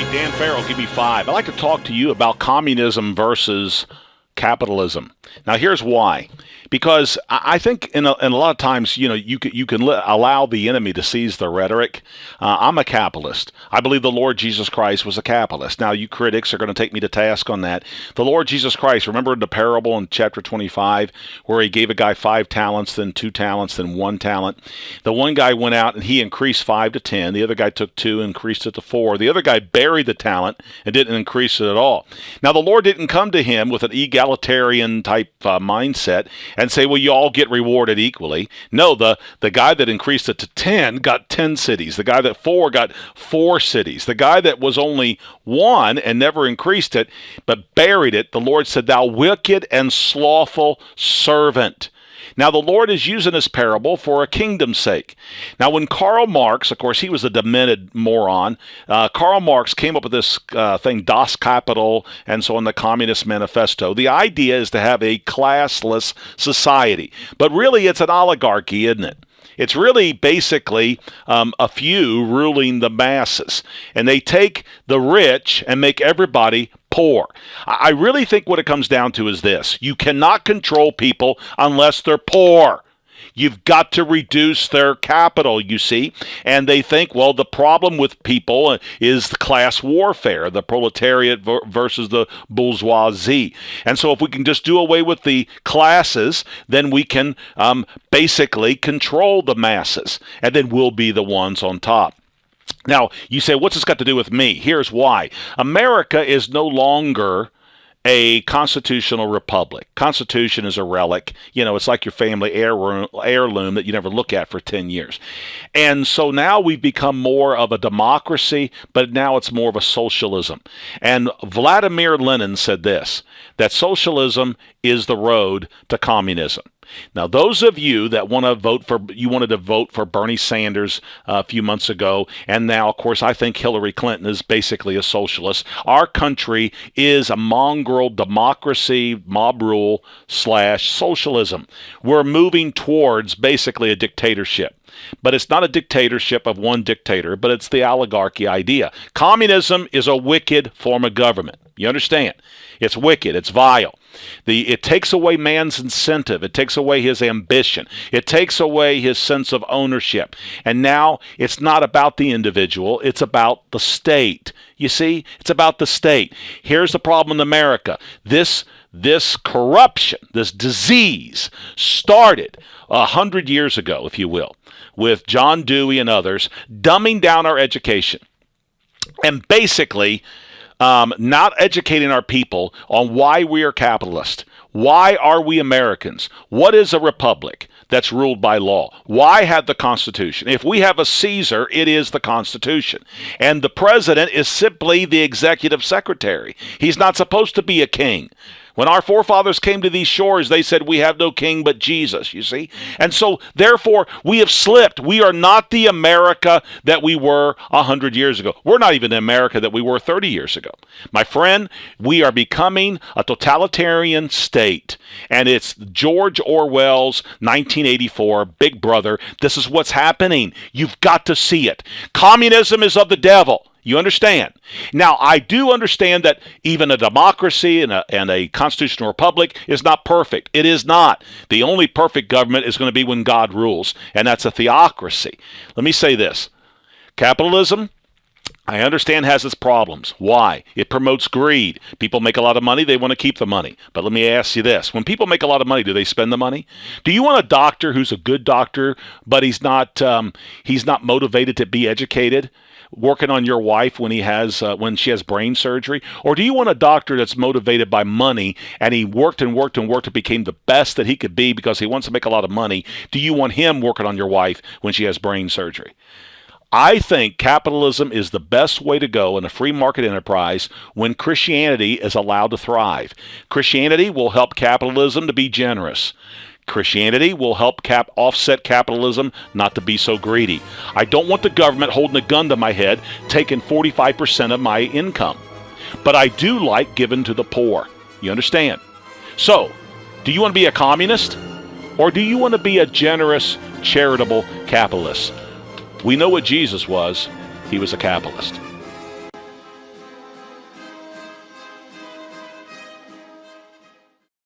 Dan Farrell, give me five. I'd like to talk to you about communism versus capitalism. Now, here's why. Because I think in a lot of times, you can allow the enemy to seize the rhetoric. I'm a capitalist. I believe the Lord Jesus Christ was a capitalist. Now, you critics are going to take me to task on that. The Lord Jesus Christ, remember the parable in chapter 25 where he gave a guy 5 talents, then 2 talents, then 1 talent? The one guy went out and he increased 5 to 10. The other guy took 2 and increased it to 4. The other guy buried the talent and didn't increase it at all. Now, the Lord didn't come to him with an egalitarian type mindset and say, well, you all get rewarded equally. No, the guy that increased it to 10 got 10 cities. The guy that 4 got 4 cities. The guy that was only 1 and never increased it, but buried it, the Lord said, thou wicked and slothful servant. Now, the Lord is using this parable for a kingdom's sake. Now, when Karl Marx, of course, he was a demented moron, Karl Marx came up with this thing, Das Kapital, and so on, the Communist Manifesto. The idea is to have a classless society. But really, it's an oligarchy, isn't it? It's really basically a few ruling the masses. And they take the rich and make everybody poor. I really think what it comes down to is this. You cannot control people unless they're poor. You've got to reduce their capital, you see. And they think, well, the problem with people is the class warfare, the proletariat versus the bourgeoisie. And so if we can just do away with the classes, then we can basically control the masses. And then we'll be the ones on top. Now, you say, what's this got to do with me? Here's why. America is no longer a constitutional republic. Constitution is a relic. It's like your family heirloom that you never look at for 10 years. And so now we've become more of a democracy, but now it's more of a socialism. And Vladimir Lenin said this, that socialism is the road to communism. Now, those of you that wanted to vote for Bernie Sanders a few months ago, and now, of course, I think Hillary Clinton is basically a socialist. Our country is a mongrel democracy, mob rule / socialism. We're moving towards basically a dictatorship. But it's not a dictatorship of one dictator, but it's the oligarchy idea. Communism is a wicked form of government. You understand? It's wicked. It's vile. It takes away man's incentive. It takes away his ambition. It takes away his sense of ownership. And now it's not about the individual. It's about the state. You see? It's about the state. Here's the problem in America. This corruption, this disease started 100 years ago, if you will, with John Dewey and others, dumbing down our education. And basically not educating our people on why we are capitalist. Why are we Americans? What is a republic that's ruled by law? Why have the Constitution? If we have a Caesar, it is the Constitution. And the president is simply the executive secretary. He's not supposed to be a king. When our forefathers came to these shores, they said, we have no king but Jesus, you see? And so, therefore, we have slipped. We are not the America that we were 100 years ago. We're not even the America that we were 30 years ago. My friend, we are becoming a totalitarian state. And it's George Orwell's 1984, Big Brother. This is what's happening. You've got to see it. Communism is of the devil. You understand? Now, I do understand that even a democracy and a constitutional republic is not perfect. It is not. The only perfect government is going to be when God rules, and that's a theocracy. Let me say this. Capitalism, I understand, has its problems. Why? It promotes greed. People make a lot of money. They want to keep the money. But let me ask you this. When people make a lot of money, do they spend the money? Do you want a doctor who's a good doctor, but he's not motivated to be educated, working on your wife when she has brain surgery? Or do you want a doctor that's motivated by money and he worked and worked and worked and became the best that he could be because he wants to make a lot of money? Do you want him working on your wife when she has brain surgery? I think capitalism is the best way to go in a free market enterprise when Christianity is allowed to thrive. Christianity will help capitalism to be generous. Christianity will help offset capitalism not to be so greedy. I don't want the government holding a gun to my head, taking 45% of my income. But I do like giving to the poor. You understand? So, do you want to be a communist? Or do you want to be a generous, charitable capitalist? We know what Jesus was. He was a capitalist.